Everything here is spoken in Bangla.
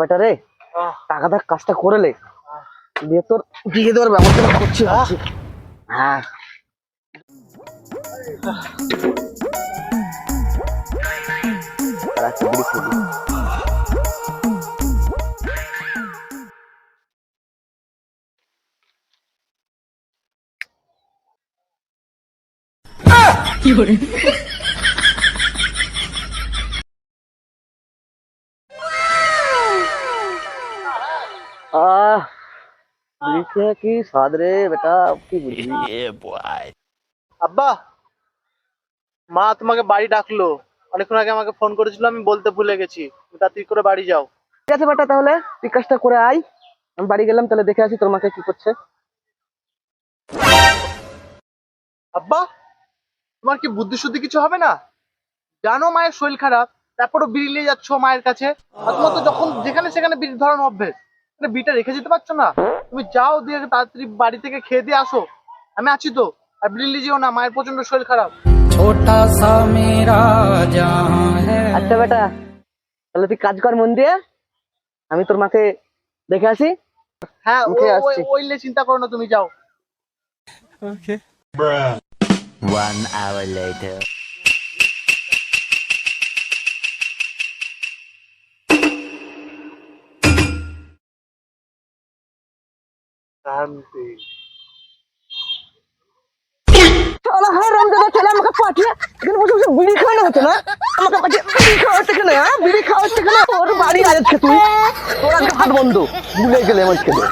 বেটা রে, টাকাটা কাজটা করে লে, দিয়ে তোর দিয়ে দেওয়ার ব্যবস্থা করছি। হ্যাঁ কি স্বাদ রে বেটা, কি বুঝবি। আব্বা, মা তোমাকে বাড়ি ডাকলো। অনেকক্ষণ আগে আমাকে ফোন করেছিল, আমি বলতে ভুলে গেছি। তুমি তাড়াতাড়ি করে বাড়ি যাও। ঠিক আছে বেটা, তাহলে তুই কাজটা করে আয়, আমি বাড়ি গেলাম, তাহলে দেখে আসি তোর মাকে কি করছে। আব্বা, তোমার কি বুদ্ধি শুদ্ধি কিছু হবে না? জানো মায়ের শরীর খারাপ, তারপরও বিড়ি নিয়ে যাচ্ছ মায়ের কাছে। আর তোমার তো যখন যেখানে সেখানে বিড়ি ধরানো অভ্যেস, বিড়িটা রেখে যেতে পারছো না? তুমি যাও, দিয়ে তাড়াতাড়ি বাড়ি থেকে খেয়ে দিয়ে আসো। আমি আছি তো। আর বিড়ি নিয়ে যেও না, মায়ের প্রচন্ড শরীর খারাপ। छोटा सा मेरा जहां है। আচ্ছা বেটা, তাহলে তুই কাজ কর মন দিয়ে, আমি তোর মাকে দেখে আসি। হ্যাঁ, আমি খেয়ে আসছি। ওই নিয়ে চিন্তা করো না, তুমি যাও। One hour later. শান্তি। শালা হ্যাঁ রামদাদা, ছেলে আমাকে পাঠিয়ে এখানে বসে বসে বিড়ি খাওয়ানো হচ্ছে না, আমাকে পাঠিয়ে বিড়ি খাওয়াচ্ছে কেন? হ্যাঁ বিড়ি খাওয়াচ্ছে কেন? ওর বাড়ি আজকে তুই, তোর আজকে হাট বন্ধ, ভুলে গেলে আমার ছেলে।